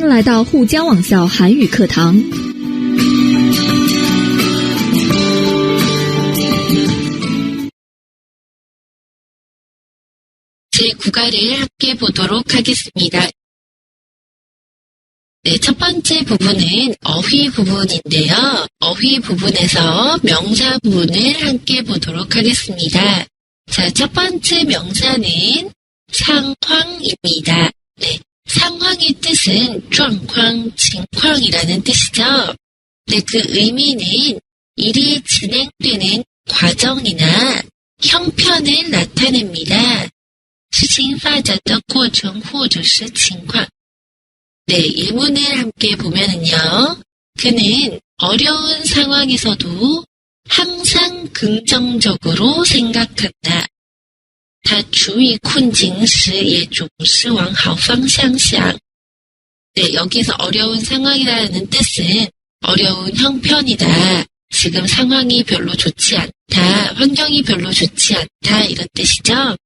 迎来到沪江网校韩语课堂。제9가를 함께 보도록 하겠습니다. 네, 첫 번째 부분은 어휘 부분인데요. 어휘 부분에서 명사 부분을 함께 보도록 하겠습니다. 자, 첫 번째 명사는 상황입니다. 네, 상황의 뜻은 状况,情况이라는 뜻이죠. 네, 그 의미는 일이 진행되는 과정이나 형편을 나타냅니다. 事情发展的过程或者是情况. 네, 예문을 함께 보면은요. 그는 어려운 상황에서도 항상 긍정적으로 생각한다. 他处于困境时也总是往好方向想. 네, 여기서 어려운 상황이라는 뜻은 어려운 형편이다. 지금 상황이 별로 좋지 않다. 환경이 별로 좋지 않다. 이런 뜻이죠.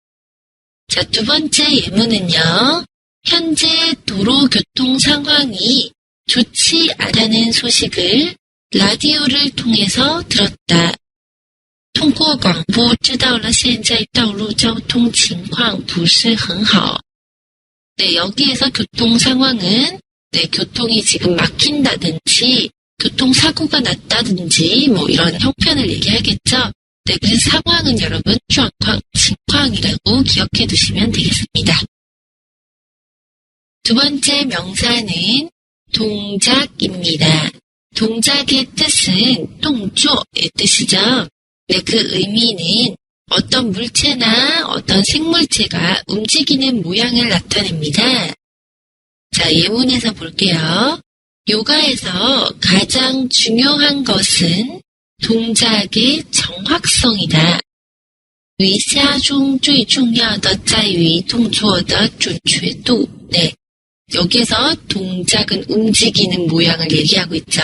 자, 두 번째 예문은요. 현재 도로 교통 상황이 좋지 않다는 소식을 라디오를 통해서 들었다. 通过广播知道了现在道路交通情况不是很好. 네, 여기에서 교통 상황은 네, 교통이 지금 막힌다든지 교통사고가 났다든지 뭐 이런 형편을 얘기하겠죠. 네, 그래서 상황은 여러분 状况, 情况이라고 기억해 두시면 되겠습니다. 두 번째 명사는 동작입니다. 동작의 뜻은 动作의 뜻이죠. 네, 그 의미는 어떤 물체나 어떤 생물체가 움직이는 모양을 나타냅니다. 자, 예문에서 볼게요. 요가에서 가장 중요한 것은 동작의 정확성이다. 瑜伽中最重要的在于动作的准确度. 네, 여기에서 동작은 움직이는 모양을 얘기하고 있죠.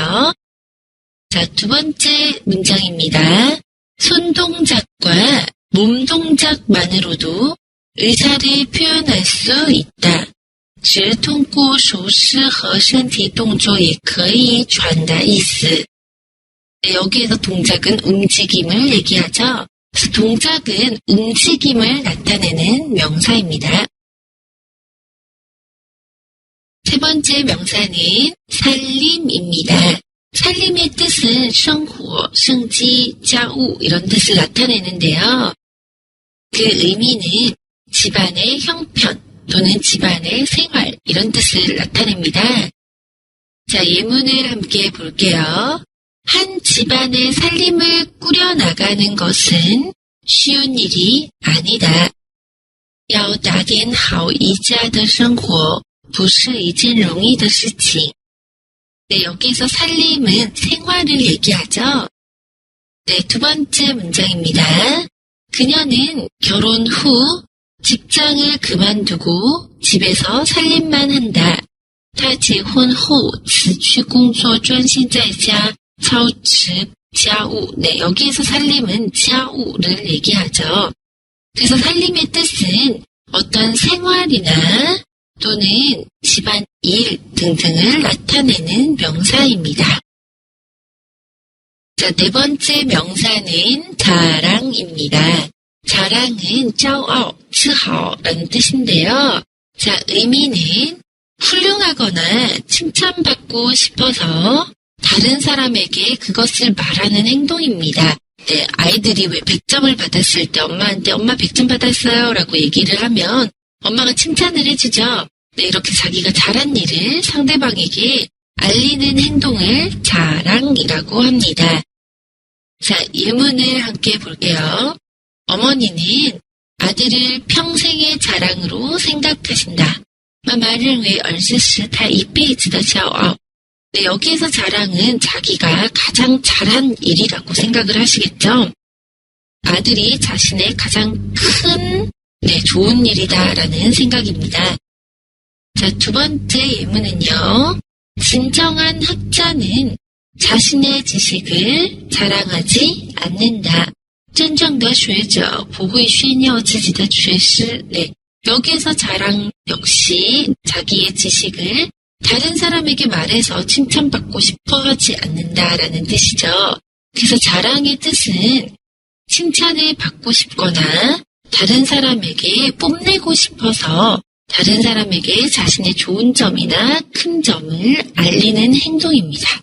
자, 두 번째 문장입니다. 손동작과 몸동작만으로도 의사를 표현할 수 있다. 只通过手势和身体动作也可以传达意思. 네, 여기에서 동작은 움직임을 얘기하죠. 그래서 동작은 움직임을 나타내는 명사입니다. 세 번째 명사는 살림입니다. 살림의 뜻은 生活, 生机, 家务 이런 뜻을 나타내는데요. 그 의미는 집안의 형편 또는 집안의 생활 이런 뜻을 나타냅니다. 자, 예문을 함께 볼게요. 한 집안의 살림을 꾸려나가는 것은 쉬운 일이 아니다. 要打点好一家的生活不是一件容易的事情. 네, 여기서 살림은 생활을 얘기하죠. 네, 두 번째 문장입니다. 그녀는 결혼 후 직장을 그만두고 집에서 살림만 한다. 她结婚后辞去工作专心在家操持家务. 네, 여기에서 살림은 家务를 얘기하죠. 그래서 살림의 뜻은 어떤 생활이나 또는 집안일 등등을 나타내는 명사입니다. 자, 네 번째 명사는 자랑입니다. 자랑은 骄傲, 自豪라는 뜻인데요. 자, 의미는 훌륭하거나 칭찬받고 싶어서 다른 사람에게 그것을 말하는 행동입니다. 네, 아이들이 왜 100점을 받았을 때 엄마한테 엄마 100점 받았어요 라고 얘기를 하면 엄마가 칭찬을 해주죠. 네, 이렇게 자기가 잘한 일을 상대방에게 알리는 행동을 자랑이라고 합니다. 자, 예문을 함께 볼게요. 어머니는 아들을 평생의 자랑으로 생각하신다. 妈妈认为儿子是他一辈子的骄傲. 네, 여기에서 자랑은 자기가 가장 잘한 일이라고 생각을 하시겠죠. 아들이 자신의 가장 큰 네, 좋은 일이다라는 생각입니다. 자, 두 번째 예문은요. 진정한 학자는 자신의 지식을 자랑하지 않는다. 真正的学者不会炫耀自己的学识. 네, 여기에서 자랑 역시 자기의 지식을 다른 사람에게 말해서 칭찬받고 싶어 하지 않는다라는 뜻이죠. 그래서 자랑의 뜻은 칭찬을 받고 싶거나 다른 사람에게 뽐내고 싶어서 다른 사람에게 자신의 좋은 점이나 큰 점을 알리는 행동입니다.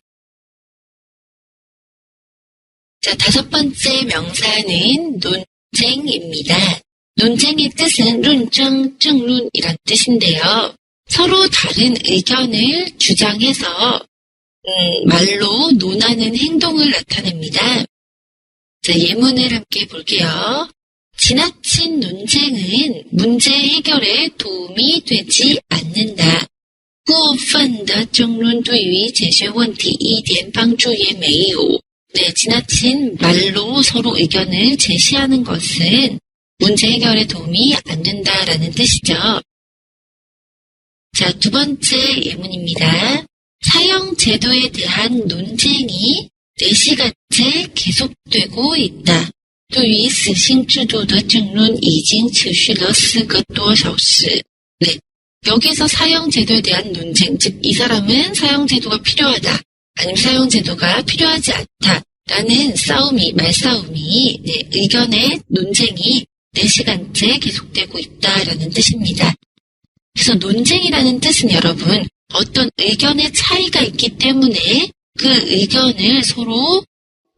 자, 5번째 명사는 논쟁입니다. 논쟁의 뜻은 룬정, 증룬이란 뜻인데요. 서로 다른 의견을 주장해서 말로 논하는 행동을 나타냅니다. 자, 예문을 함께 볼게요. 지나친 논쟁은 문제 해결에 도움이 되지 않는다. 过分的争论对于解决问题一点帮助也没有. 네, 지나친 말로 서로 의견을 제시하는 것은 문제 해결에 도움이 안 된다라는 뜻이죠. 자, 2번째 예문입니다. 사형 제도에 대한 논쟁이 4시간째 계속되고 있다. 对于死刑制度的争论已经持续了4个多小时. 네, 여기서 사형 제도에 대한 논쟁, 즉 이 사람은 사형 제도가 필요하다, 아니면 사형 제도가 필요하지 않다라는 말싸움이, 네, 의견의 논쟁이 4시간째 계속되고 있다라는 뜻입니다. 그래서 논쟁이라는 뜻은 여러분, 어떤 의견의 차이가 있기 때문에 그 의견을 서로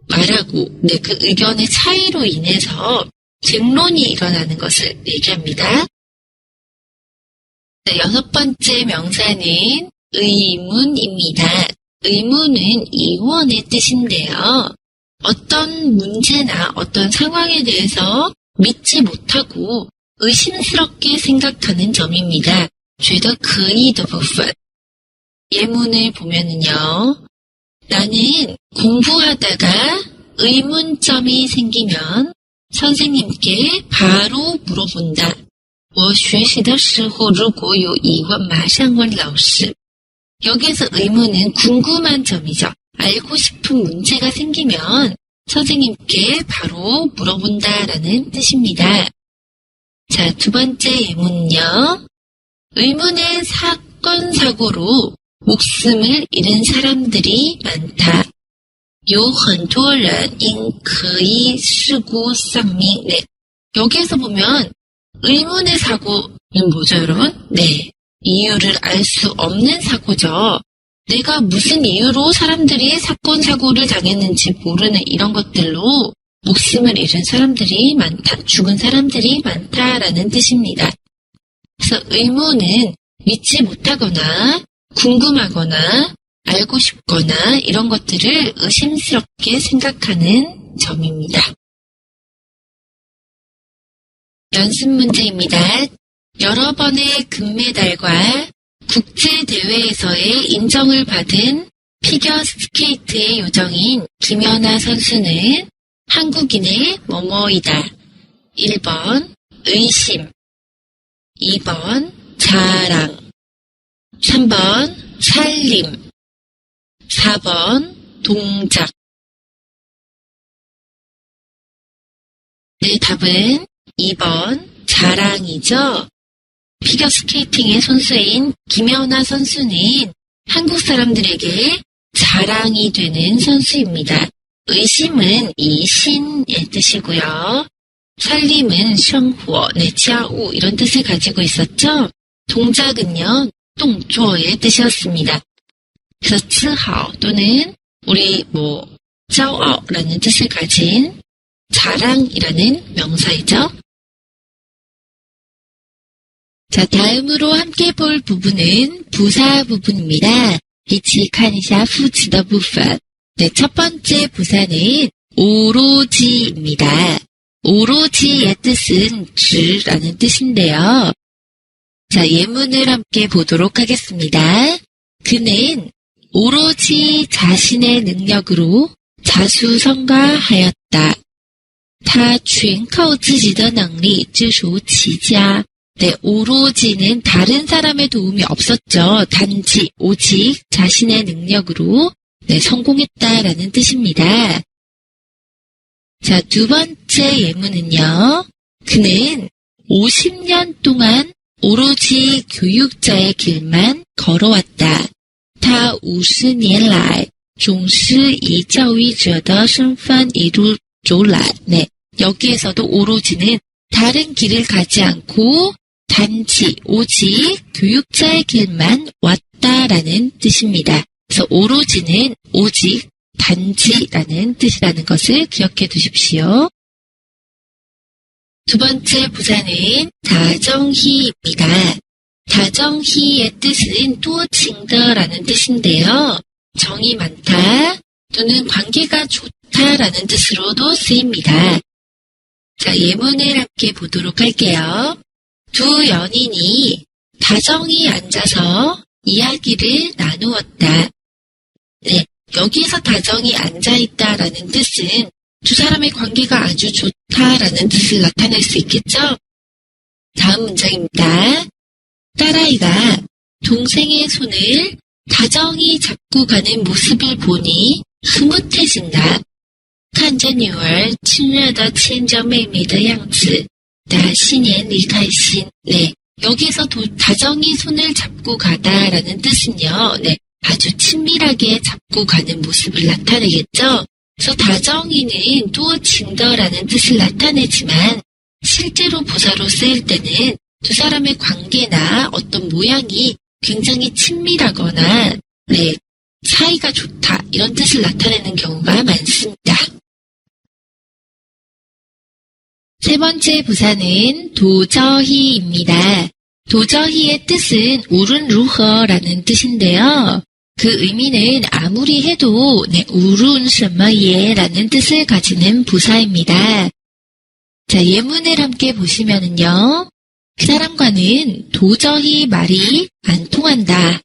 말하고, 네, 그 의견의 차이로 인해서 쟁론이 일어나는 것을 얘기합니다. 네, 6번째 명사는 의문입니다. 의문은 이원의 뜻인데요. 어떤 문제나 어떤 상황에 대해서 믿지 못하고 의심스럽게 생각하는 점입니다. 觉得可疑的部分. 예문을 보면은요. 나는 공부하다가 의문점이 생기면 선생님께 바로 물어본다. 我学习的时候如果有疑问马上问老师. 여기서 의문은 궁금한 점이죠. 알고 싶은 문제가 생기면 선생님께 바로 물어본다라는 뜻입니다. 자, 2번째 예문은요. 의문의 사건, 사고로 목숨을 잃은 사람들이 많다. 有很多人因可疑事故丧命. 네, 여기에서 보면 의문의 사고는 뭐죠, 여러분? 네, 이유를 알 수 없는 사고죠. 내가 무슨 이유로 사람들이 사건, 사고를 당했는지 모르는 이런 것들로 목숨을 잃은 사람들이 많다, 죽은 사람들이 많다라는 뜻입니다. 그래서 의문은 믿지 못하거나 궁금하거나 알고 싶거나 이런 것들을 의심스럽게 생각하는 점입니다. 연습 문제입니다. 여러 번의 금메달과 국제대회에서의 인정을 받은 피겨스케이트의 요정인 김연아 선수는 한국인의 뭐뭐이다. 1번 의심, 2번 자랑, 3번 살림, 4번 동작. 네, 답은 2번 자랑이죠. 피겨스케이팅의 선수인 김연아 선수는 한국 사람들에게 자랑이 되는 선수입니다. 의심은 이 신의 뜻이고요. 살림은 생활, 네, 家务 이런 뜻을 가지고 있었죠. 동작은요, 动作의 뜻이었습니다. 그래서 自豪 또는 우리骄傲라는 뜻을 가진 자랑이라는 명사이죠. 자, 다음으로 함께 볼 부분은 부사 부분입니다. 一起看一下副词的部分. 네, 첫 번째 부사는 오로지입니다. 오로지의 뜻은 즉라는 뜻인데요. 자, 예문을 함께 보도록 하겠습니다. 그는 오로지 자신의 능력으로 자수성가하였다. 他全靠自己的能力自属其家. 네, 오로지는 다른 사람의 도움이 없었죠. 단지, 오직 자신의 능력으로 네, 성공했다라는 뜻입니다. 자, 두 번째 예문은요. 그는 50년 동안 오로지 교육자의 길만 걸어왔다. 他50年来总是以教育者的身份一路走来. 네, 여기에서도 오로지는 다른 길을 가지 않고 단지 오직 교육자의 길만 왔다라는 뜻입니다. 그래서 오로지는 오직 단지라는 뜻이라는 것을 기억해 두십시오. 두 번째 부사는 다정히입니다. 다정히의 뜻은多情的라는 뜻인데요. 정이 많다 또는 관계가 좋다라는 뜻으로도 쓰입니다. 자, 예문을 함께 보도록 할게요. 두 연인이 다정히 앉아서 이야기를 나누었다. 네, 여기에서 다정히 앉아있다라는 뜻은 두 사람의 관계가 아주 좋다라는 뜻을 나타낼 수 있겠죠? 다음 문장입니다. 딸아이가 동생의 손을 다정히 잡고 가는 모습을 보니 흐뭇해진다. 看着女儿亲热地牵着妹妹的样子，她心眼里开心. 네, 여기에서 다정히 손을 잡고 가다라는 뜻은요. 네, 아주 친밀하게 잡고 가는 모습을 나타내겠죠. 그래서 다정히는 多情的라는 뜻을 나타내지만 실제로 부사로 쓰일 때는 두 사람의 관계나 어떤 모양이 굉장히 친밀하거나 네, 사이가 좋다 이런 뜻을 나타내는 경우가 많습니다. 세 번째 부사는 도저히입니다. 도저히의 뜻은 우른 루허라는 뜻인데요. 그 의미는 아무리 해도 네, 우른 什么예 라는 뜻을 가지는 부사입니다. 자, 예문을 함께 보시면은요. 그 사람과는 도저히 말이 안 통한다.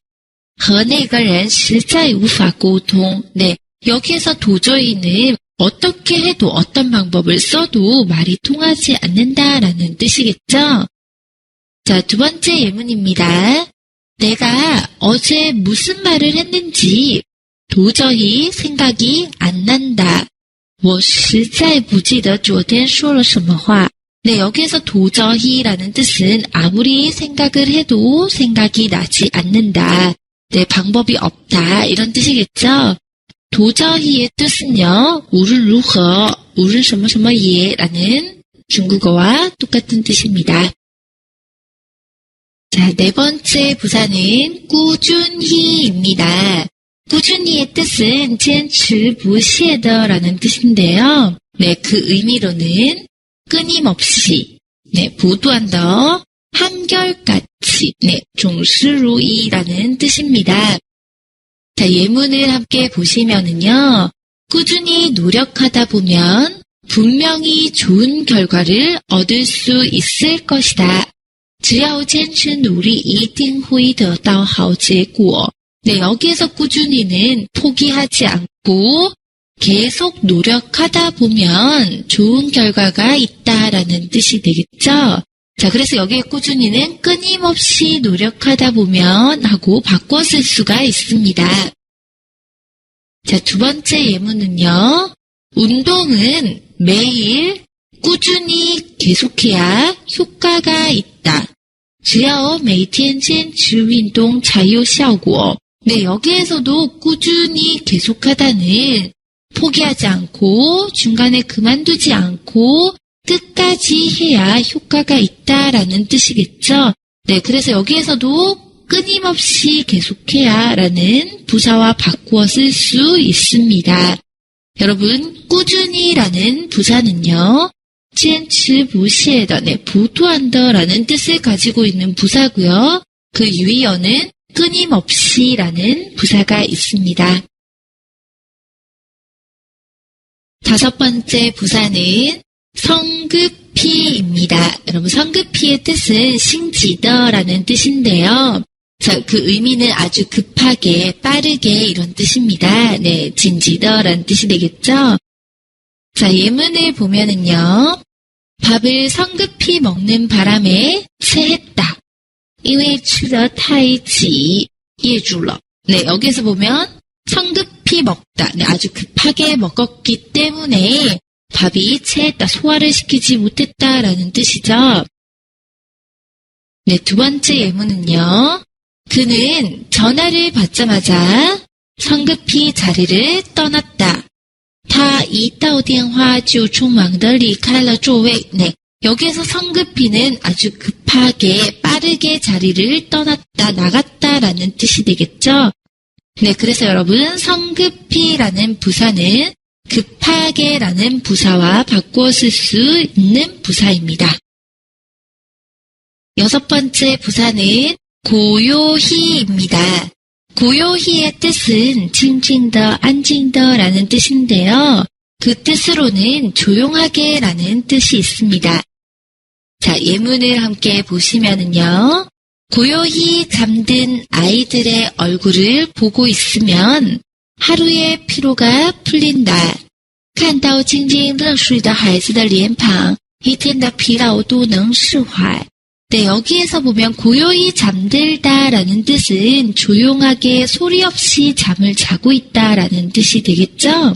和那个人实在无法沟通. 네, 여기에서 도저히는 어떻게 해도 어떤 방법을 써도 말이 통하지 않는다라는 뜻이겠죠? 자, 두 번째 예문입니다. 내가 어제 무슨 말을 했는지 도저히 생각이 안 난다. 我实在不记得昨天说了什么话. 네, 여기에서 도저히라는 뜻은 아무리 생각을 해도 생각이 나지 않는다. 네, 방법이 없다. 이런 뜻이겠죠? 도저히의 뜻은요, 우른 루허, 우른 什么什么예 라는 중국어와 똑같은 뜻입니다. 자, 네 번째 부사는 꾸준히입니다. 꾸준히의 뜻은 坚持不懈的라는 뜻인데요. 네, 그 의미로는 끊임없이, 네, 보도한다, 한결같이, 네, 总是如一라는 뜻입니다. 자, 예문을 함께 보시면은요, 꾸준히 노력하다 보면 분명히 좋은 결과를 얻을 수 있을 것이다. 只要坚持努力一定会得到好结果. 네, 여기에서 꾸준히는 포기하지 않고 계속 노력하다 보면 좋은 결과가 있다라는 뜻이 되겠죠? 자, 그래서 여기에 꾸준히는 끊임없이 노력하다 보면 하고 바꿔 쓸 수가 있습니다. 자, 두 번째 예문은요. 운동은 매일 꾸준히 계속해야 효과가 있다. 只要每天坚持运动才有效果. 네, 여기에서도 꾸준히 계속하다는 포기하지 않고 중간에 그만두지 않고 끝까지 해야 효과가 있다라는 뜻이겠죠. 네, 그래서 여기에서도 끊임없이 계속해야 라는 부사와 바꾸어 쓸 수 있습니다. 여러분, 꾸준히라는 부사는요. 坚持不懈的, 네, 부도한다 라는 뜻을 가지고 있는 부사고요. 그 유의어는 끊임없이 라는 부사가 있습니다. 다섯 번째 부사는 성급히입니다. 여러분, 성급히의 뜻은 心急的라는 뜻인데요. 자, 그 의미는 아주 급하게, 빠르게 이런 뜻입니다. 네, 紧急的라는 뜻이 되겠죠? 자, 예문을 보면은요. 밥을 성급히 먹는 바람에 체했다. 因为吃得太急噎住了. 네, 여기서 보면 성급히 먹다. 네, 아주 급하게 먹었기 때문에 밥이 체했다. 소화를 시키지 못했다라는 뜻이죠. 네, 두 번째 예문은요. 그는 전화를 받자마자 성급히 자리를 떠났다. 他一到电话就匆忙地离开了座位. 네, 여기에서 성급히는 아주 급하게 빠르게 자리를 떠났다, 나갔다라는 뜻이 되겠죠. 네, 그래서 여러분 성급히라는 부사는 급하게라는 부사와 바꾸어 쓸 수 있는 부사입니다. 여섯 번째 부사는 고요히입니다. 고요히의 뜻은 칭칭더, 안징더라는 뜻인데요. 그 뜻으로는 조용하게라는 뜻이 있습니다. 자, 예문을 함께 보시면은요. 고요히 잠든 아이들의 얼굴을 보고 있으면 하루의 피로가 풀린다. 看到静静热睡的孩子的脸庞，一天的疲劳都能释怀. 네, 여기에서 보면 고요히 잠들다라는 뜻은 조용하게 소리 없이 잠을 자고 있다라는 뜻이 되겠죠?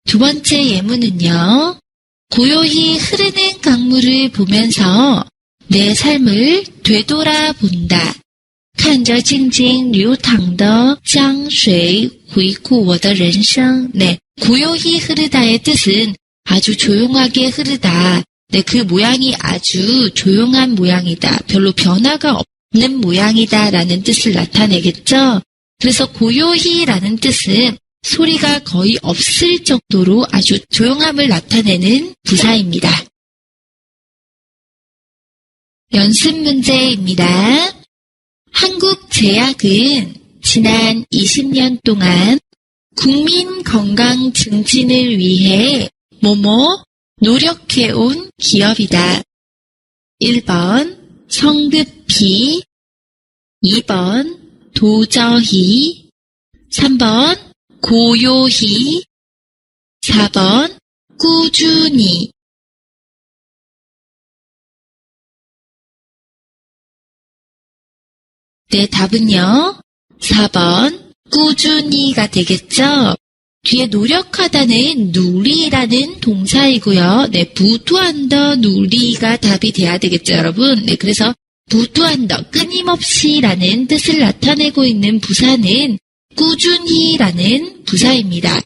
두 번째 예문은요. 고요히 흐르는 강물을 보면서 내 삶을 되돌아본다. 看着静静流淌的江水回顾我的人生. 네, 고요히 흐르다의 뜻은 아주 조용하게 흐르다. 네, 그 모양이 아주 조용한 모양이다. 별로 변화가 없는 모양이다 라는 뜻을 나타내겠죠. 그래서 고요히라는 뜻은 소리가 거의 없을 정도로 아주 조용함을 나타내는 부사입니다. 연습 문제입니다. 한국 제약은 지난 20년 동안 국민 건강 증진을 위해 뭐뭐 노력해온 기업이다. 1번 성급히, 2번 도저히, 3번 고요히, 4번 꾸준히. 네, 답은요. 4번 꾸준히가 되겠죠. 뒤에 노력하다는 누리라는 동사이고요. 네, 부두한더 누리가 답이 돼야 되겠죠, 여러분. 네, 그래서 부두한더 끊임없이라는 뜻을 나타내고 있는 부사는 꾸준히라는 부사입니다.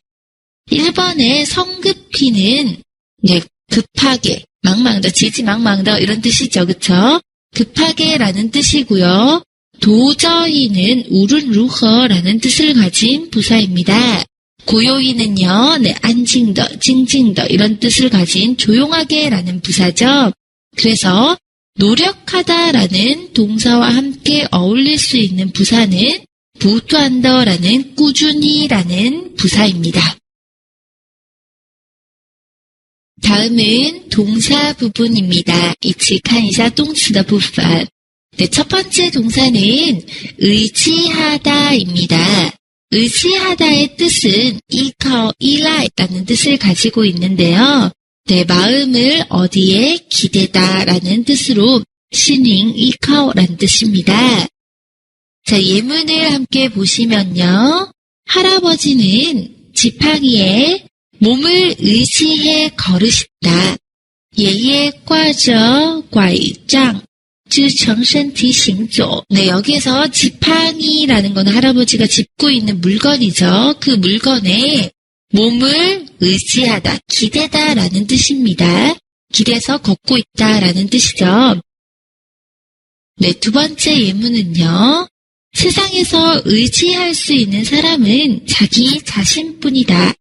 1번의 성급히는 네, 급하게, 망망더, 지지망망더 이런 뜻이죠, 그쵸? 급하게라는 뜻이고요. 도저히는 우른루허라는 뜻을 가진 부사입니다. 고요히는요, 네, 안징더, 징징더 이런 뜻을 가진 조용하게라는 부사죠. 그래서 노력하다라는 동사와 함께 어울릴 수 있는 부사는 부투한더라는 꾸준히라는 부사입니다. 다음은 동사 부분입니다. 一起看一下动词的部分. 네, 첫 번째 동사는 의지하다입니다. 의지하다의 뜻은 이카오, 이라이라는 뜻을 가지고 있는데요. 네, 마음을 어디에 기대다라는 뜻으로 신잉, 이카오라는 뜻입니다. 자, 예문을 함께 보시면요. 할아버지는 지팡이에 몸을 의지해 걸으신다. 예예 꽈저 꽈이짱 정身体行走. 네, 여기서 지팡이라는 건 할아버지가 짚고 있는 물건이죠. 그 물건에 몸을 의지하다, 기대다라는 뜻입니다. 기대서 걷고 있다라는 뜻이죠. 네, 두 번째 예문은요. 세상에서 의지할 수 있는 사람은 자기 자신뿐이다.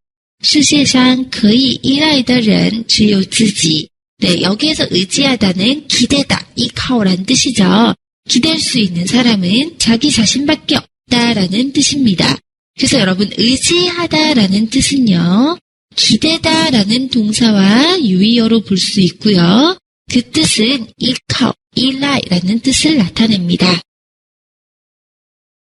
世界上可以依赖的人只有自己. 네, 여기에서 의지하다는 기대다, 이카오라는 뜻이죠. 기댈 수 있는 사람은 자기 자신밖에 없다라는 뜻입니다. 그래서 여러분 의지하다라는 뜻은요. 기대다라는 동사와 유의어로 볼 수 있고요. 그 뜻은 이카오, 이라이라는 뜻을 나타냅니다.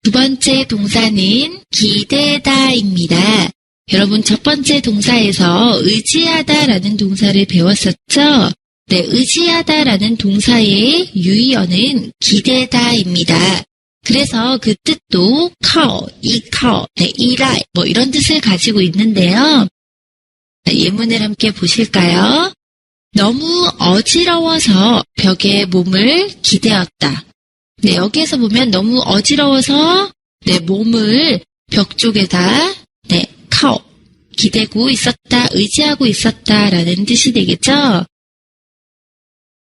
두 번째 동사는 기대다입니다. 여러분 첫 번째 동사에서 의지하다라는 동사를 배웠었죠? 네, 의지하다라는 동사의 유의어는 기대다입니다. 그래서 그 뜻도 카오, 이카오, 네, 이라이 뭐 이런 뜻을 가지고 있는데요. 네, 예문을 함께 보실까요? 너무 어지러워서 벽에 몸을 기대었다. 네, 여기에서 보면 너무 어지러워서 네, 몸을 벽 쪽에다 네, 카오 기대고 있었다, 의지하고 있었다라는 뜻이 되겠죠.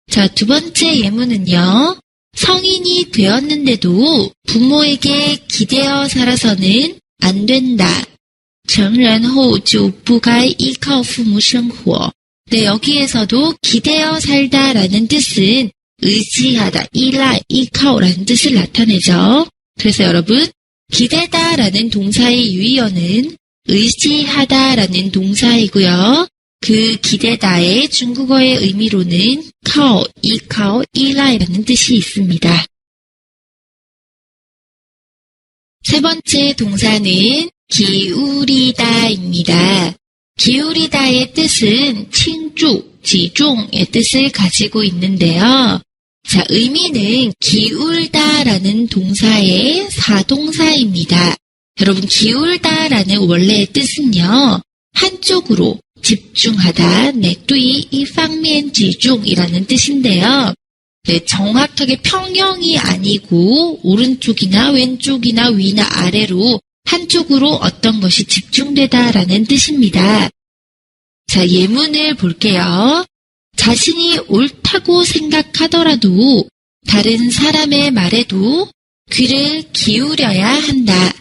자, 두 번째 예문은요. 성인이 되었는데도 부모에게 기대어 살아서는 안 된다. 成人后就不该依靠父母生活. 네, 여기에서도 기대어 살다라는 뜻은 의지하다,依赖, 依靠라는 뜻을 나타내죠. 그래서 여러분, 기대다라는 동사의 유의어는 의지하다라는 동사이고요. 그 기대다의 중국어의 의미로는 카오, 이카오,依赖라는 뜻이 있습니다. 세 번째 동사는 기울이다입니다. 기울이다의 뜻은 칭주, 지종의 뜻을 가지고 있는데요. 자, 의미는 기울다라는 동사의 사동사입니다. 여러분, 기울다라는 원래의 뜻은요, 한쪽으로 집중하다, 네, 对一方面集中이라는 뜻인데요. 네, 정확하게 평형이 아니고 오른쪽이나 왼쪽이나 위나 아래로 한쪽으로 어떤 것이 집중되다라는 뜻입니다. 자, 예문을 볼게요. 자신이 옳다고 생각하더라도 다른 사람의 말에도 귀를 기울여야 한다.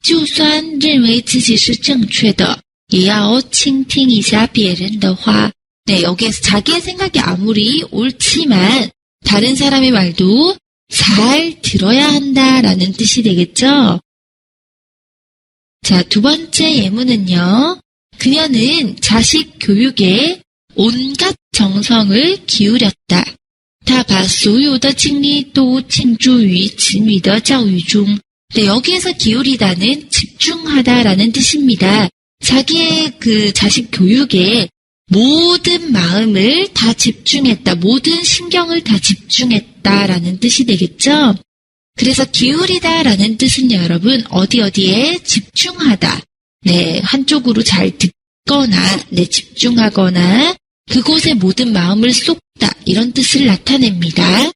就算认为自己是正确的也要倾听一下别人的话. 네, 여기에서 자기의 생각이 아무리 옳지만 다른 사람의 말도 잘 들어야 한다라는 뜻이 되겠죠. 자, 두 번째 예문은요. 그녀는 자식 교육에 온갖 정성을 기울였다. 他把所有的精力都倾注于子女的教育中. 네, 여기에서 기울이다는 집중하다라는 뜻입니다. 자기의 그 자식 교육에 모든 마음을 다 집중했다, 모든 신경을 다 집중했다라는 뜻이 되겠죠. 그래서 기울이다라는 뜻은 여러분 어디에 집중하다, 네, 한쪽으로 잘 듣거나, 네, 집중하거나 그곳에 모든 마음을 쏟다 이런 뜻을 나타냅니다.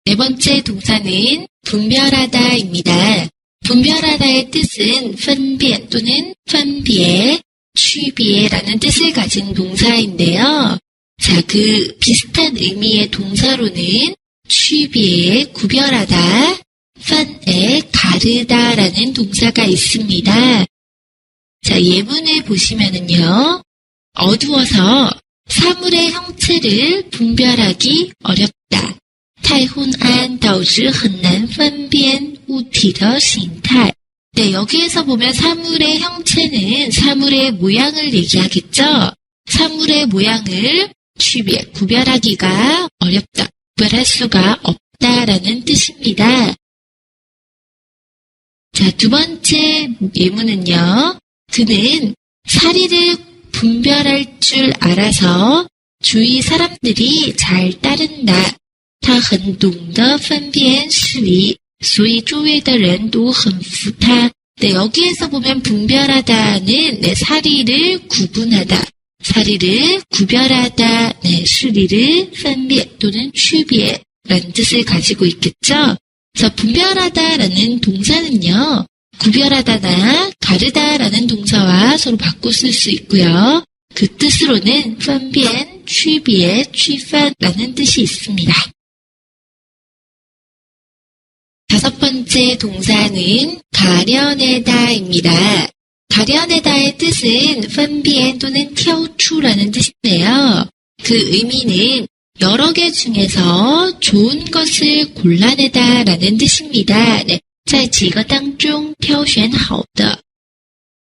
네 번째 동사는 분별하다입니다. 분별하다의 뜻은 分辨 또는 分别, 区别라는 뜻을 가진 동사인데요. 자, 그 비슷한 의미의 동사로는 区别, 구별하다, 分에 가르다라는 동사가 있습니다. 자, 예문을 보시면은요. 어두워서 사물의 형체를 분별하기 어렵다. 太昏暗导致很难分辨物体的形态. 네, 여기에서 보면 사물의 형체는 사물의 모양을 얘기하겠죠. 사물의 모양을 구별하기가 어렵다. 구별할 수가 없다라는 뜻입니다. 자, 두 번째 예문은요. 그는 사리를 분별할 줄 알아서 주위 사람들이 잘 따른다. 他很懂得分辨事理, 所以周围的人都很服他. 네, 여기에서 보면 분별하다는 네, 사리를 구분하다, 사리를 구별하다, 네, 시리를 分别 또는 区别 라는 뜻을 가지고 있겠죠. 그래서 분별하다라는 동사는요, 구별하다나 가르다라는 동사와 서로 바꿔 쓸 수 있고요. 그 뜻으로는 分辨, 区别, 区分라는 뜻이 있습니다. 다섯 번째 동사는 가려내다입니다. 가려내다의 뜻은 分辨 또는 挑出 라는 뜻인데요. 그 의미는 여러 개 중에서 좋은 것을 골라내다 라는 뜻입니다. 네, 在几个当中挑选好的.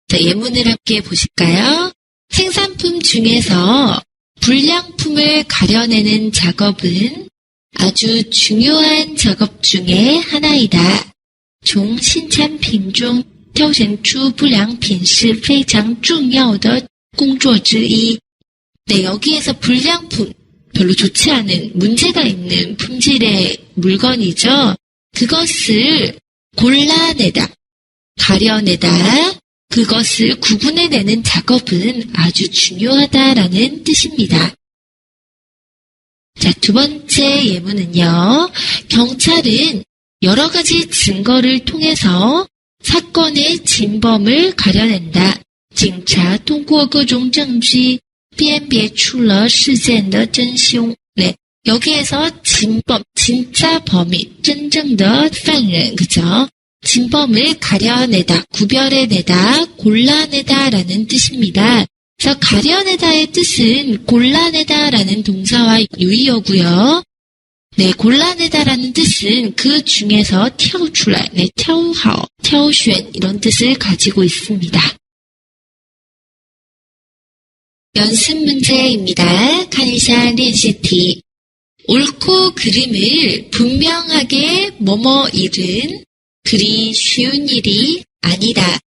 자, 예문을 함께 보실까요? 생산품 중에서 불량품을 가려내는 작업은 아주 중요한 작업 중에 하나이다. 从新产品中挑选出不良品是非常重要的工作之一. 네, 여기에서 불량품, 별로 좋지 않은, 문제가 있는 품질의 물건이죠. 그것을 골라내다, 가려내다, 그것을 구분해내는 작업은 아주 중요하다라는 뜻입니다. 자, 두 번째 예문은요. 경찰은 여러 가지 증거를 통해서 사건의 진범을 가려낸다. 警察通过各种证据辨别出了事件的真凶. 네, 여기에서 진범, 진짜 범인, 真正的犯人, 그죠? 진범을 가려내다, 구별해내다, 골라내다라는 뜻입니다. 그래서 가려내다의 뜻은 골라내다라는 동사와 유의어고요. 네, 골라내다라는 뜻은 그 중에서 挑出来, 네, 挑好, 挑选 이런 뜻을 가지고 있습니다. 연습 문제입니다. 看一下练习题. 옳고 그름을 분명하게 뭐뭐 일은 그리 쉬운 일이 아니다.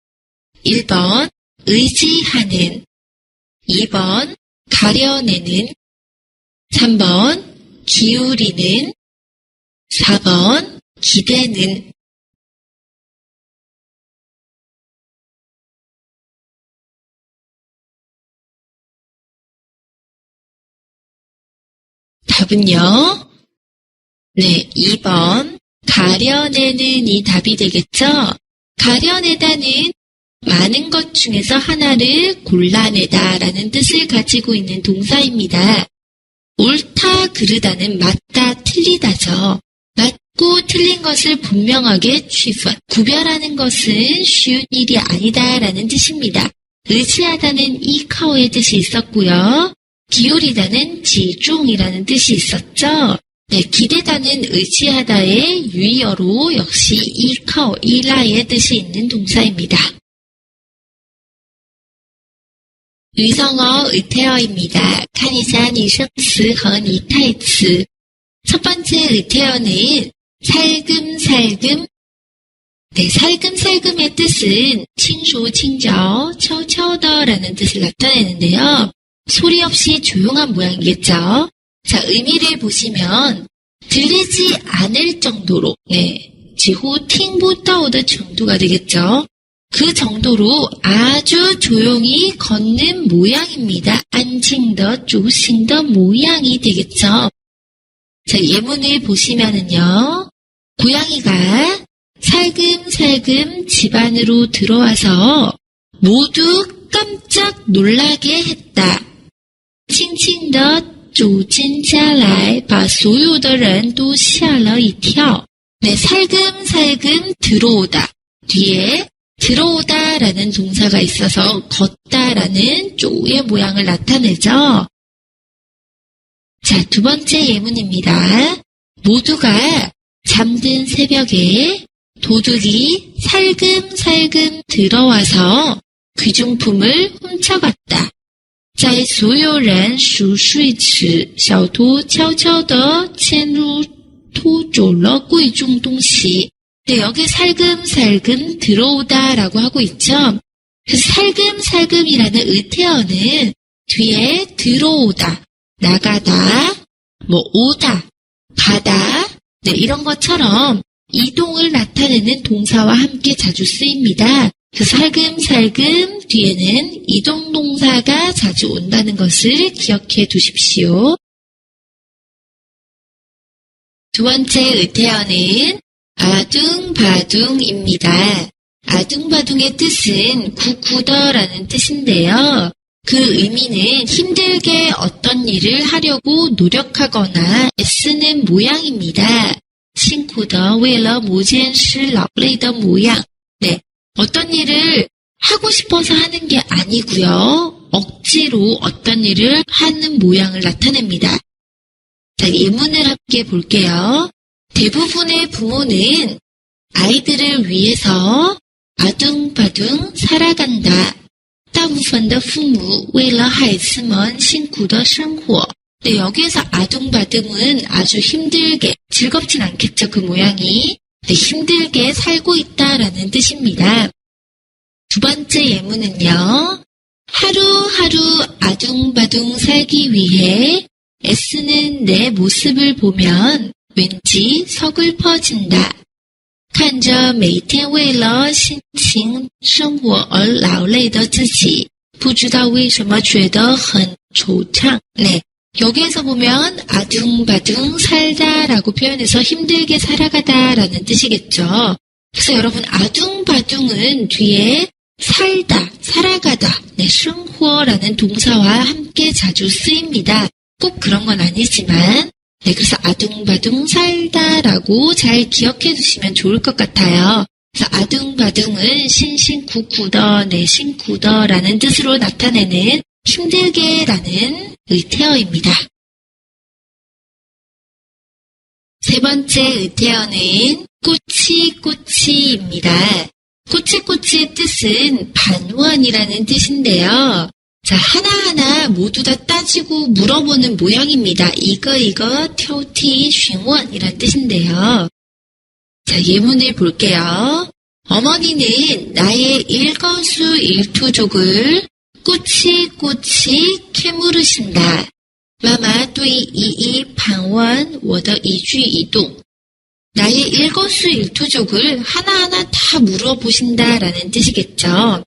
1번 의지하는, 2번 가려내는, 3번 기울이는, 4번 기대는. 답은요? 네, 2번 가려내는이 답이 되겠죠? 가려내다는 많은 것 중에서 하나를 골라내다라는 뜻을 가지고 있는 동사입니다. 옳다, 그르다는 맞다, 틀리다죠. 맞고 틀린 것을 분명하게 취분, 구별하는 것은 쉬운 일이 아니다라는 뜻입니다. 의지하다는 이카오의 뜻이 있었고요. 기울이다는 지중이라는 뜻이 있었죠. 네, 기대다는 의지하다의 유의어로 역시 이카오, 이라의 뜻이 있는 동사입니다. 의성어, 의태어입니다. 看一下拟声词和拟态词. 첫 번째 의태어는 살금살금. 네, 살금살금의 뜻은 칭수칭저,悄悄더라는 뜻을 나타내는데요. 소리 없이 조용한 모양이겠죠. 자, 의미를 보시면 들리지 않을 정도로, 네, 几乎听不到的 정도가 되겠죠. 그 정도로 아주 조용히 걷는 모양입니다. 안칭더, 조싱더 모양이 되겠죠. 자, 예문을 보시면은요, 고양이가 살금살금 집 안으로 들어와서 모두 깜짝 놀라게 했다. 轻轻地走进家来把所有的人都吓了一跳. 네, 살금살금 들어오다. 뒤에 들어오다라는 동사가 있어서 걷다라는 쪼의 모양을 나타내죠. 자, 두 번째 예문입니다. 모두가 잠든 새벽에 도둑이 살금살금 들어와서 귀중품을 훔쳐갔다. 在所有人熟睡时，小偷悄悄地潜入偷走了贵重东西. 네, 여기 살금살금 들어오다라고 하고 있죠. 그래서 살금살금이라는 의태어는 뒤에 들어오다, 나가다, 뭐 오다, 가다, 네, 이런 것처럼 이동을 나타내는 동사와 함께 자주 쓰입니다. 그 살금살금 뒤에는 이동 동사가 자주 온다는 것을 기억해 두십시오. 두 번째 의태어는 아둥바둥입니다. 아둥바둥의 뜻은 구구더라는 뜻인데요. 그 의미는 힘들게 어떤 일을 하려고 노력하거나 애쓰는 모양입니다. 辛苦地为了某件事劳累的模样. 네, 어떤 일을 하고 싶어서 하는 게 아니고요. 억지로 어떤 일을 하는 모양을 나타냅니다. 자, 예문을 함께 볼게요. 대부분의 부모는 아이들을 위해서 아둥바둥 살아간다. 大部分的父母为了孩子们辛苦的生活. 네, 여기에서 아둥바둥은 아주 힘들게, 즐겁진 않겠죠, 그 모양이. 네, 힘들게 살고 있다라는 뜻입니다. 두 번째 예문은요. 하루하루 아둥바둥 살기 위해 애쓰는 내 모습을 보면 왠지 서글퍼진다. 看着每天为了心情生活而劳累的自己，不知道为什么觉得很惆怅. 네, 여기에서 보면 아둥바둥 살다라고 표현해서 힘들게 살아가다라는 뜻이겠죠. 그래서 여러분 아둥바둥은 뒤에 살다, 살아가다,生活라는 동사와 함께 자주 쓰입니다. 꼭 그런 건 아니지만 그래서 아둥바둥 살다라고 잘 기억해 두시면 좋을 것 같아요. 그래서 아둥바둥은 신신쿠쿠더, 내신쿠더라는 뜻으로 나타내는 힘들게라는 의태어입니다. 세 번째 의태어는 꼬치꼬치입니다. 꼬치꼬치의 뜻은 반원이라는 뜻인데요. 자, 하나하나 모두 다 따지고 물어보는 모양입니다. 이거 挑剔 询问이란 뜻인데요. 자, 예문을 볼게요. 어머니는 나의 일거수일투족을 꼬치꼬치 캐물으신다. 마마对一盘问我的一举一动. 나의 일거수일투족을 하나하나 다 물어보신다라는 뜻이겠죠.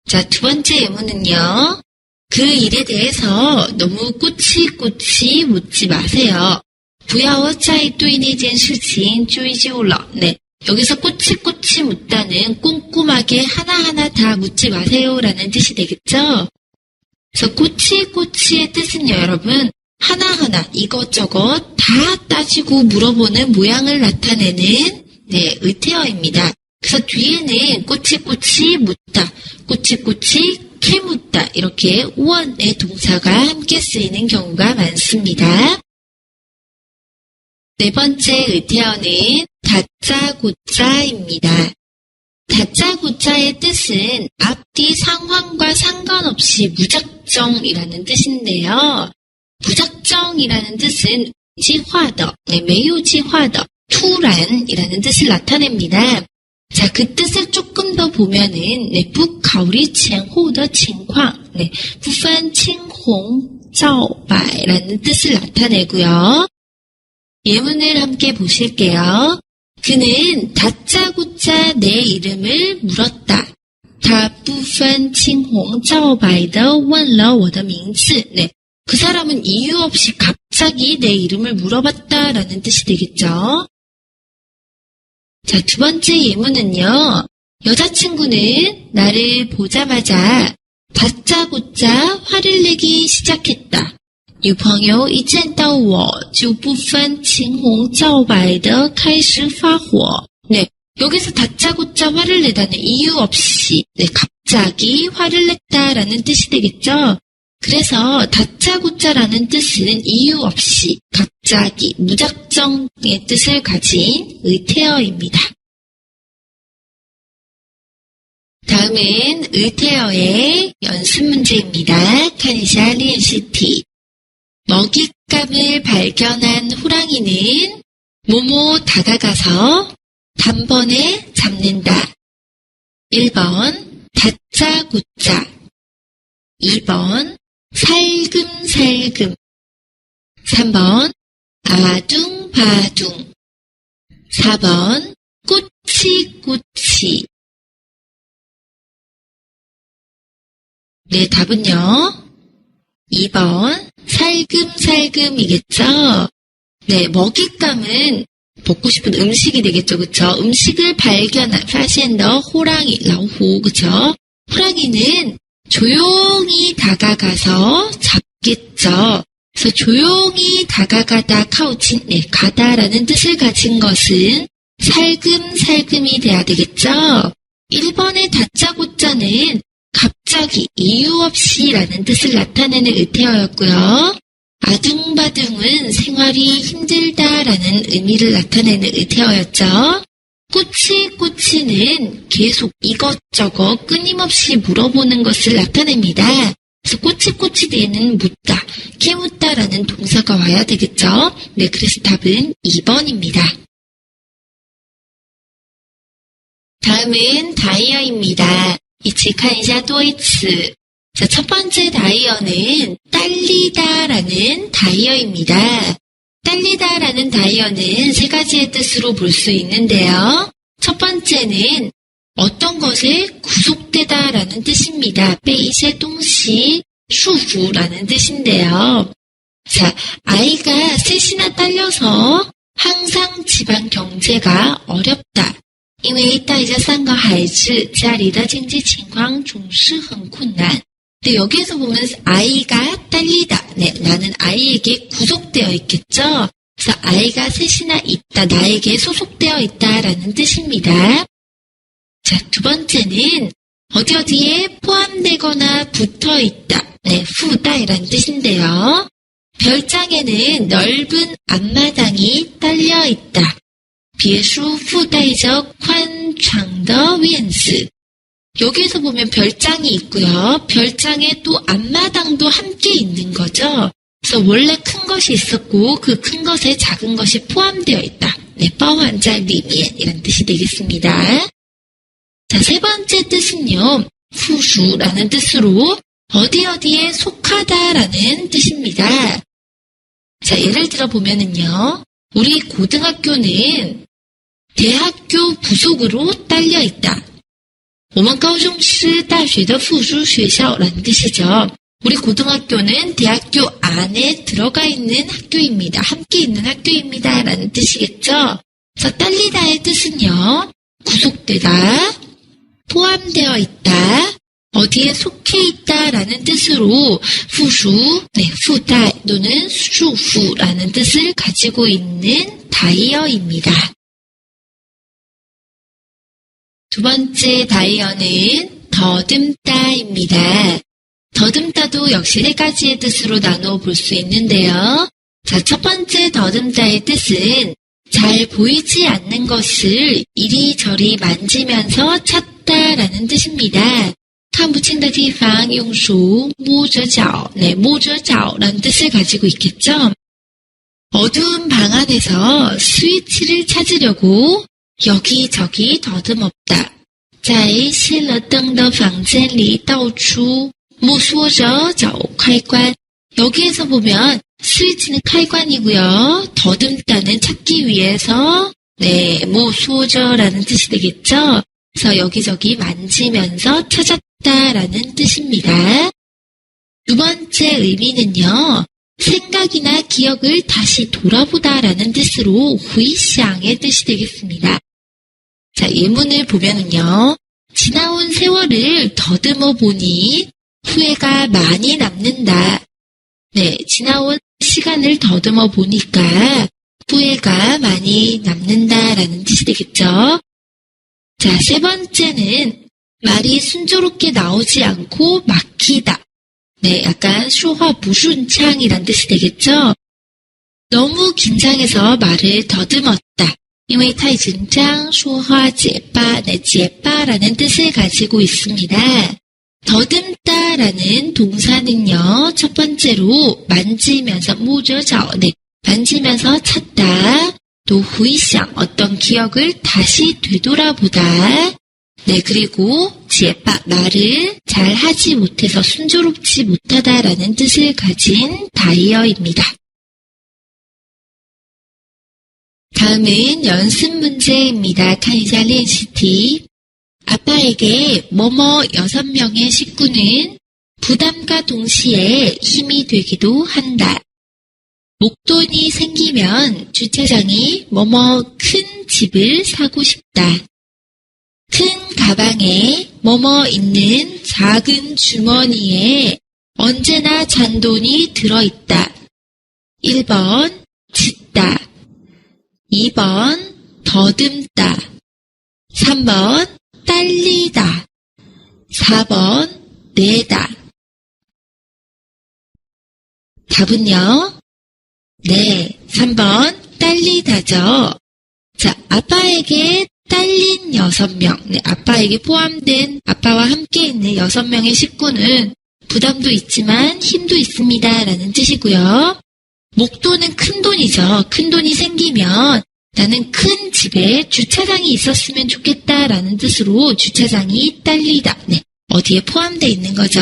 자, 두 번째 예문은요. 그 일에 대해서 너무 꼬치꼬치 묻지 마세요. 不要再对那件事情追究了. 네, 여기서 꼬치꼬치 묻다는 꼼꼼하게 하나하나 다 묻지 마세요라는 뜻이 되겠죠. 그래서 꼬치꼬치의 뜻은요, 여러분. 하나하나 이것저것 다 따지고 물어보는 모양을 나타내는 의태어입니다. 그래서 뒤에는 꼬치꼬치 묻다, 꼬치꼬치 캐묻다 이렇게 원의 동사가 함께 쓰이는 경우가 많습니다. 네 번째 의태어는 다짜고짜입니다. 다짜고짜의 뜻은 앞뒤 상황과 상관없이 무작정이라는 뜻인데요. 무작정이라는 뜻은 计划的, 没有计划的, 突然이라는 뜻을 나타냅니다. 자, 그 뜻을 조금 더 보면은 不考虑前后的情况, 不分青红皂白라는 뜻을 나타내고요. 예문을 함께 보실게요. 그는 다짜고짜 내 이름을 물었다. 他不分青红皂白地问了我的名字. 그 사람은 이유 없이 갑자기 내 이름을 물어봤다라는 뜻이 되겠죠. 자, 두 번째 예문은요. 여자친구는 나를 보자마자 다짜고짜 화를 내기 시작했다. 女朋友一见到我就不分青红皂白地开始发火. 네, 여기서 다짜고짜 화를 내다는 이유 없이 갑자기 화를 냈다라는 뜻이 되겠죠. 그래서 다짜고짜라는 뜻은 이유 없이, 갑자기, 무작정의 뜻을 가진 의태어입니다. 다음은 의태어의 연습 문제입니다. 카니샤 리엔시티. 먹잇감을 발견한 호랑이는 뭐뭐 다가가서 단번에 잡는다. 1번 다짜고짜, 2번 살금살금, 3번 아둥바둥, 4번 꼬치꼬치. 네, 답은요. 2번 살금살금이겠죠. 네, 먹잇감은 먹고 싶은 음식이 되겠죠, 그쵸? 음식을 발견한, 파시엔더, 호랑이, 라오호, 그쵸? 호랑이는 조용히 다가가서 잡겠죠. 그래서 조용히 다가가다, 카우친, 가다라는 뜻을 가진 것은 살금살금이 돼야 되겠죠. 1번의 다짜고짜는 갑자기, 이유 없이라는 뜻을 나타내는 의태어였고요. 아둥바둥은 생활이 힘들다라는 의미를 나타내는 의태어였죠. 꼬치꼬치는 계속 이것저것 끊임없이 물어보는 것을 나타냅니다. 그래서 꼬치꼬치 뒤에는 묻다, 캐묻다라는 동사가 와야 되겠죠. 네, 그래서 답은 2번입니다. 다음은 다이어입니다. 이치칸이샤 도이츠. 자, 첫 번째 다이어는 딸리다라는 다이어입니다. 딸리다라는 다이어는 세 가지의 뜻으로 볼 수 있는데요. 첫 번째는 어떤 것에 구속되다라는 뜻입니다. 被一些东西 슈후라는 뜻인데요. 자, 아이가 셋이나 딸려서 항상 집안 경제가 어렵다. 因为带着3个孩子，家里的经济情况总是很困难。 근데 여기에서 보면 아이가 딸리다. 네, 나는 아이에게 구속되어 있겠죠. 그래서 아이가 셋이나 있다. 나에게 소속되어 있다라는 뜻입니다. 자, 두 번째는 어디에 포함되거나 붙어 있다. 네, 후다이라는 뜻인데요. 별장에는 넓은 앞마당이 딸려 있다. 别墅附带着宽敞的院子. 여기에서 보면 별장이 있고요. 별장에 또 앞마당도 함께 있는 거죠. 그래서 원래 큰 것이 있었고 그 큰 것에 작은 것이 포함되어 있다. 네, 包含在里面 이런 뜻이 되겠습니다. 자, 세 번째 뜻은요. 후수라는 뜻으로 어디에 속하다라는 뜻입니다. 자, 예를 들어 보면은요. 우리 고등학교는 대학교 부속으로 딸려 있다. 我们高中是大学的附属学校라는 뜻이죠. 우리 고등학교는 대학교 안에 들어가 있는 학교입니다. 함께 있는 학교입니다. 라는 뜻이겠죠. 그래서 딸리다의 뜻은요. 구속되다, 포함되어 있다, 어디에 속해 있다 라는 뜻으로 후수, 네, 후다이 또는 수후라는 뜻을 가지고 있는 다이어입니다. 두 번째 다이어는 더듬다입니다. 더듬다도 역시 세 가지의 뜻으로 나누어 볼 수 있는데요. 자, 첫 번째 더듬다의 뜻은 잘 보이지 않는 것을 이리저리 만지면서 찾다라는 뜻입니다. 看不清的地方用手摸着脚, 네, 摸着脚라는 뜻을 가지고 있겠죠. 어두운 방 안에서 스위치를 찾으려고 여기저기 더듬었다. 在熄了灯的房间里到处摸索着找开关. 여기에서 보면 스위치는开关이고요. 더듬다는 찾기 위해서 네,摸索着라는 뜻이 되겠죠. 그래서 여기저기 만지면서 찾았다라는 뜻입니다. 두 번째 의미는요. 생각이나 기억을 다시 돌아보다라는 뜻으로 후이샹의 뜻이 되겠습니다. 자, 예문을 보면은요. 지나온 세월을 더듬어 보니 후회가 많이 남는다. 네, 지나온 시간을 더듬어 보니까 후회가 많이 남는다라는 뜻이 되겠죠. 자, 세 번째는 말이 순조롭게 나오지 않고 막히다. 네, 약간 소화 무순창이란 뜻이 되겠죠. 너무 긴장해서 말을 더듬었다. 因为太紧张说话结巴, 네, 结巴라는 뜻을 가지고 있습니다. 더듬다라는 동사는요. 첫 번째로 만지면서 摸着找, 네, 만지면서 찾다. 또 후이샹, 어떤 기억을 다시 되돌아보다. 네, 그리고 结巴, 말을 잘 하지 못해서 순조롭지 못하다라는 뜻을 가진 다이어입니다. 다음은 연습 문제입니다. 看一下练习题. 아빠에게 뭐뭐 6명의 식구는 부담과 동시에 힘이 되기도 한다. 목돈이 생기면 주차장이 뭐뭐 큰 집을 사고 싶다. 큰 가방에 뭐뭐 있는 작은 주머니에 언제나 잔돈이 들어있다. 1번 짓다. 2번 더듬다. 3번 딸리다. 4번 내다. 답은요? 네, 3번 딸리다죠. 자, 아빠에게 딸린 6명, 네, 아빠에게 포함된 아빠와 함께 있는 6명의 식구는 부담도 있지만 힘도 있습니다 라는 뜻이고요. 목돈은 큰 돈이죠. 큰 돈이 생기면 나는 큰 집에 주차장이 있었으면 좋겠다라는 뜻으로 주차장이 딸리다. 네, 어디에 포함되어 있는 거죠.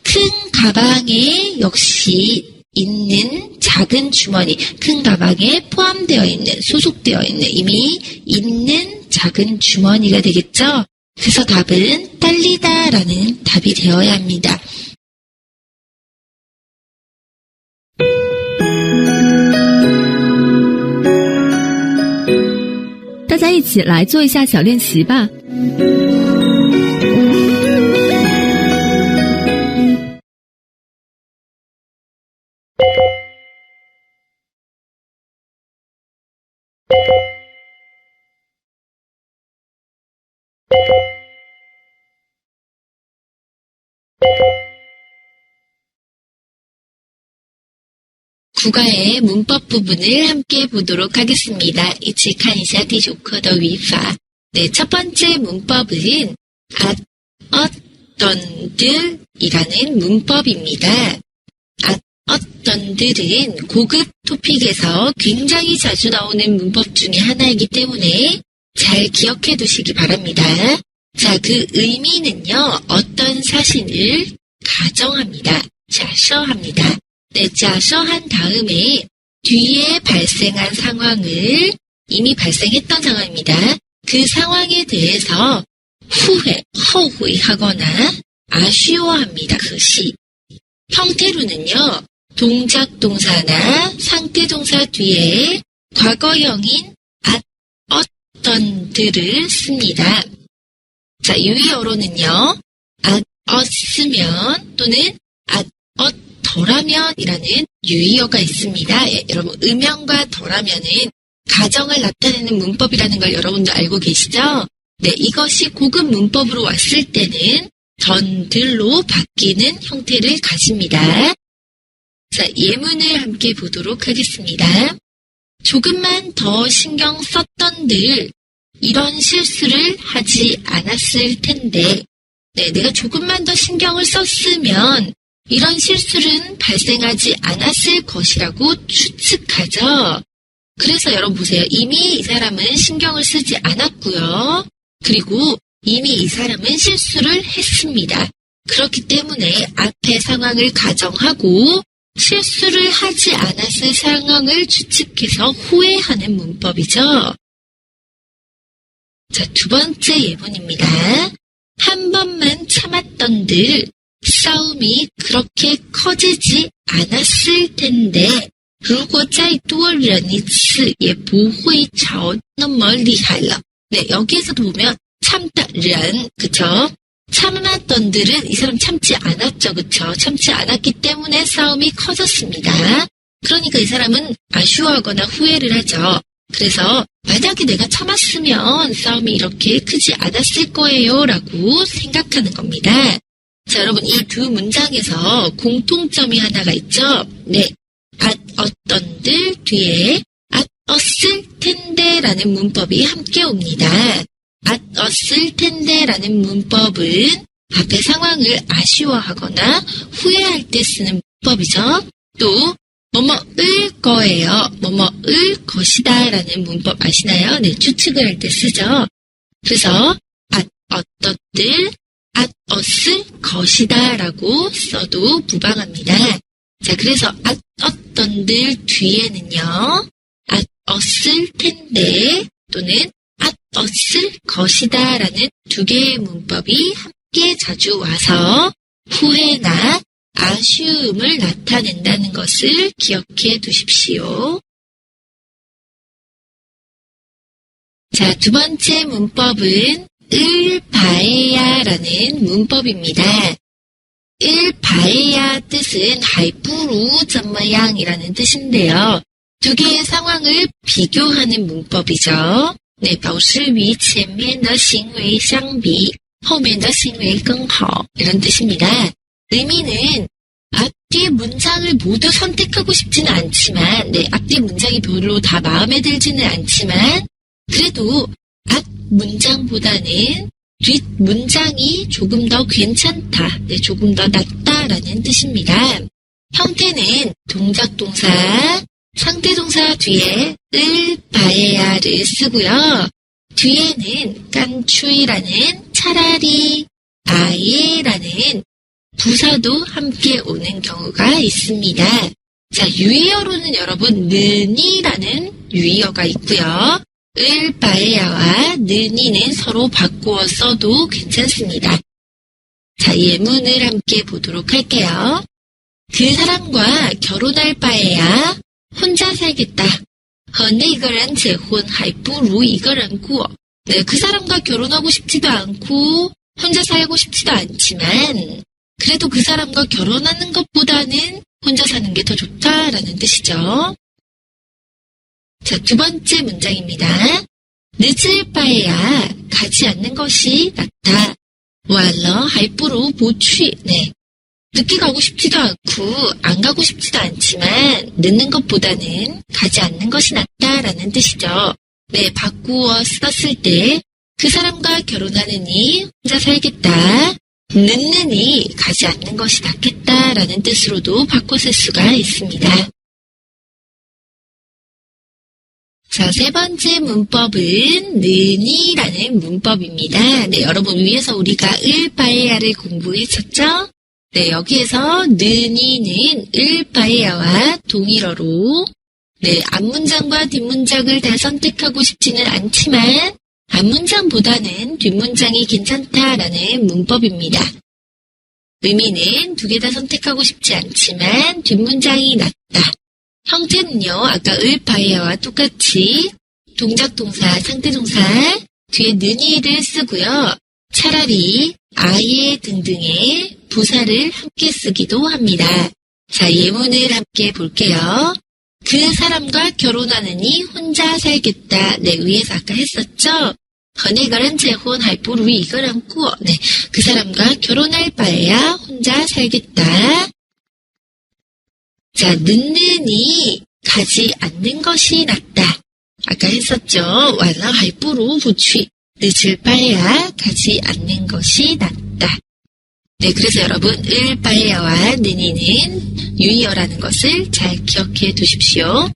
큰 가방에 역시 있는 작은 주머니, 큰 가방에 포함되어 있는, 소속되어 있는, 이미 있는 작은 주머니가 되겠죠. 그래서 답은 딸리다라는 답이 되어야 합니다. 家一起来做一下小练习吧。국어의 문법 부분을 함께 보도록 하겠습니다. 一起看一下第9课的语法. 네, 첫 번째 문법은 어떤들이라는 문법입니다. 어떤들은 고급 토픽에서 굉장히 자주 나오는 문법 중에 하나이기 때문에 잘 기억해 두시기 바랍니다. 자, 그 의미는요, 어떤 사실을 가정합니다.假设합니다. 네,假设한 다음에 뒤에 발생한 상황을 이미 발생했던 상황입니다. 그 상황에 대해서 후회하거나 아쉬워합니다. 그 시. 형태로는요, 동작 동사나 상태동사 뒤에 과거형인 어떤들을 씁니다. 자, 유의어로는요, 쓰면 또는 더라면이라는 유의어가 있습니다. 예, 여러분, 음형과 더라면은 가정을 나타내는 문법이라는 걸 여러분도 알고 계시죠? 네, 이것이 고급 문법으로 왔을 때는 전들로 바뀌는 형태를 가집니다. 자, 예문을 함께 보도록 하겠습니다. 조금만 더 신경 썼던들 이런 실수를 하지 않았을 텐데, 네, 내가 조금만 더 신경을 썼으면 이런 실수는 발생하지 않았을 것이라고 추측하죠. 그래서 여러분 보세요. 이미 이 사람은 신경을 쓰지 않았고요. 그리고 이미 이 사람은 실수를 했습니다. 그렇기 때문에 앞의 상황을 가정하고 실수를 하지 않았을 상황을 추측해서 후회하는 문법이죠. 자, 두 번째 예문입니다. 한 번만 참았던들 싸움이 그렇게 커지지 않았을 텐데 如果再多忍一次也不会吵那么厉害了. 네, 여기에서도 보면 참다, 忍, 그쵸? 참았던들은 이 사람 참지 않았죠, 그쵸? 참지 않았기 때문에 싸움이 커졌습니다. 그러니까 이 사람은 아쉬워하거나 후회를 하죠. 그래서 만약에 내가 참았으면 싸움이 이렇게 크지 않았을 거예요 라고 생각하는 겁니다. 자, 여러분, 이 두 문장에서 공통점이 하나가 있죠? 네. 어떤들 뒤에 어쓸 텐데 라는 문법이 함께 옵니다. 어쓸 텐데 라는 문법은 앞의 상황을 아쉬워하거나 후회할 때 쓰는 문법이죠. 또 뭐뭐을 거예요. 뭐뭐을 것이다 라는 문법 아시나요? 네, 추측을 할 때 쓰죠. 그래서 어떤들 어쓸 것이다 라고 써도 무방합니다. 자, 그래서 어떤들 뒤에는요, 어쓸 텐데 또는 어쓸 것이다 라는 두 개의 문법이 함께 자주 와서 후회나 아쉬움을 나타낸다는 것을 기억해 두십시오. 자, 두 번째 문법은 을바에야라는 문법입니다. 을바에야 뜻은 还不如怎么样이라는 뜻인데요. 두 개의 상황을 비교하는 문법이죠. 네, 表示与前面的行为相比后面的行为更好 이런 뜻입니다. 의미는 앞뒤 문장을 모두 선택하고 싶지는 않지만, 네, 앞뒤 문장이 별로 다 마음에 들지는 않지만 그래도 앞 문장보다는 뒷 문장이 조금 더 괜찮다, 네, 조금 더 낫다라는 뜻입니다. 형태는 동작 동사, 상태 동사 뒤에 을바에야를 쓰고요. 뒤에는 깐추이라는 차라리, 아예라는 부사도 함께 오는 경우가 있습니다. 자, 유의어로는 여러분 는이라는 유의어가 있고요. 을바에야와 는이는 서로 바꾸어 써도 괜찮습니다. 자, 예문을 함께 보도록 할게요. 그 사람과 결혼할 바에야 혼자 살겠다. 和那个人结婚还不如一个人过. 네, 그 사람과 결혼하고 싶지도 않고 혼자 살고 싶지도 않지만 그래도 그 사람과 결혼하는 것보다는 혼자 사는 게 더 좋다라는 뜻이죠. 자, 두 번째 문장입니다. 늦을 바에야 가지 않는 것이 낫다. 晚了还不如不去. 네. 늦게 가고 싶지도 않고 안 가고 싶지도 않지만 늦는 것보다는 가지 않는 것이 낫다라는 뜻이죠. 네, 바꾸어 썼을 때 그 사람과 결혼하느니 혼자 살겠다. 늦느니 가지 않는 것이 낫겠다라는 뜻으로도 바꿔 쓸 수가 있습니다. 자, 세 번째 문법은 느니라는 문법입니다. 네, 여러분 위에서 우리가 을바에야를 공부했었죠? 네, 여기에서 느니는 을바에야와 동일어로 네, 앞문장과 뒷문장을 다 선택하고 싶지는 않지만 앞문장보다는 뒷문장이 괜찮다라는 문법입니다. 의미는 두 개 다 선택하고 싶지 않지만 뒷문장이 낫다. 형태는요, 아까 을바에야와 똑같이 동작 동사, 상태 동사 뒤에 느니를 쓰고요. 차라리 아예 등등의 부사를 함께 쓰기도 합니다. 자, 예문을 함께 볼게요. 그 사람과 결혼하느니 혼자 살겠다. 네, 위에서 아까 했었죠? 和那个人结婚还不如一个人过. 네, 그 사람과 결혼할 바에야 혼자 살겠다. 자, 늦느니 가지 않는 것이 낫다. 아까 했었죠? 晚了还不如不去. 늦을 바에야 가지 않는 것이 낫다. 네, 그래서 여러분 을바에야와 느니는 유의어라는 것을 잘 기억해 두십시오.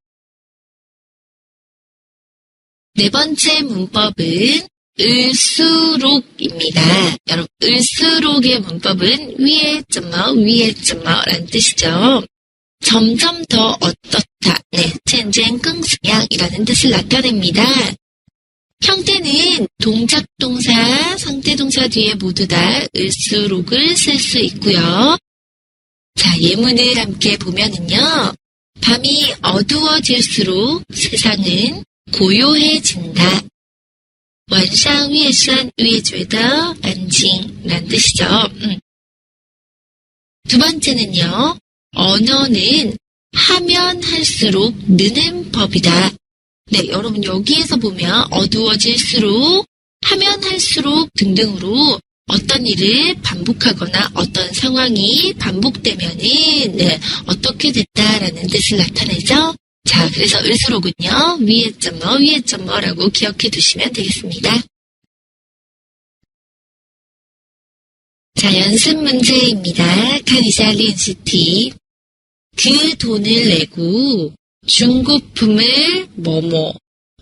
네 번째 문법은 을수록입니다. 여러분, 을수록의 문법은 위에 점어라는 뜻이죠. 점점 더 어떻다. 네, 渐渐更怎样이라는 뜻을 나타냅니다. 형태는 동작 동사, 상태 동사 뒤에 모두 다 을수록을 쓸 수 있고요. 자, 예문을 함께 보면은요. 밤이 어두워질수록 세상은 고요해진다. 晚上越深越觉得安静라는 뜻이죠. 두 번째는요. 언어는 하면 할수록 느는 법이다. 네, 여러분 여기에서 보면 어두워질수록, 하면 할수록 등등으로 어떤 일을 반복하거나 어떤 상황이 반복되면은 네, 어떻게 됐다라는 뜻을 나타내죠. 자, 그래서 을수록은요. 위에 점어라고 기억해 두시면 되겠습니다. 자, 연습 문제입니다. 看一下练习题. 그 돈을 내고 중고품을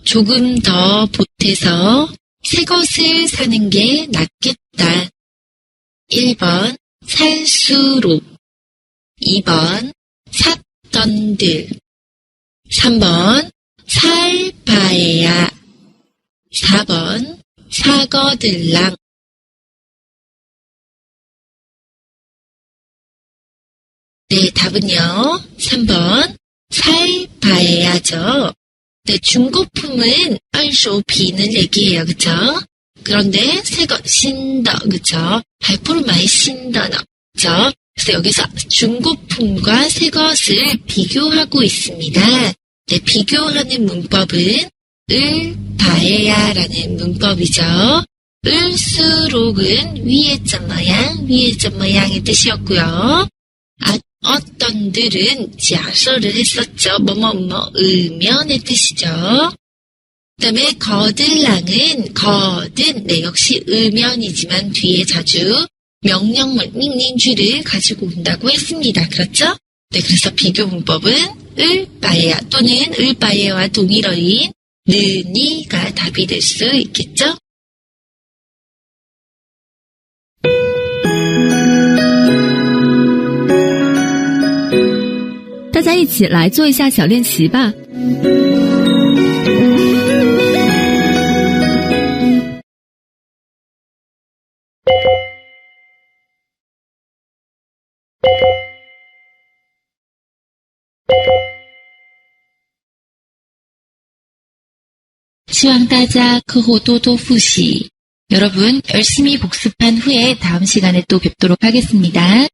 조금 더 보태서 새 것을 사는 게 낫겠다. 1번 살수록, 2번 샀던들, 3번 살 바에야, 4번 사거들랑. 네, 답은요. 3번 살 바에야죠. 네, 중고품은二手品을 얘기해요. 그쵸? 그런데 새것 신더, 그쵸? 100% 많이 신더너, 그쵸? 그래서 여기서 중고품과 새것을 비교하고 있습니다. 네, 비교하는 문법은 을바에야라는 문법이죠. 을수록은 위에 점 모양의 뜻이었고요. 어떤들은 자서를 했었죠. 의면의 뜻이죠. 그 다음에 거들랑은 네, 역시 의면이지만 뒤에 자주 명령문, 밍닝쥐를 가지고 온다고 했습니다. 그렇죠? 네, 그래서 비교 문법은 을바에야 또는 을바에야와 동일어인 느니가 답이 될 수 있겠죠? 大家一起来做一下小练习吧。希望大家课后多多复习. 여러분, 열심히 복습한 후에 다음 시간에 또 뵙도록 하겠습니다.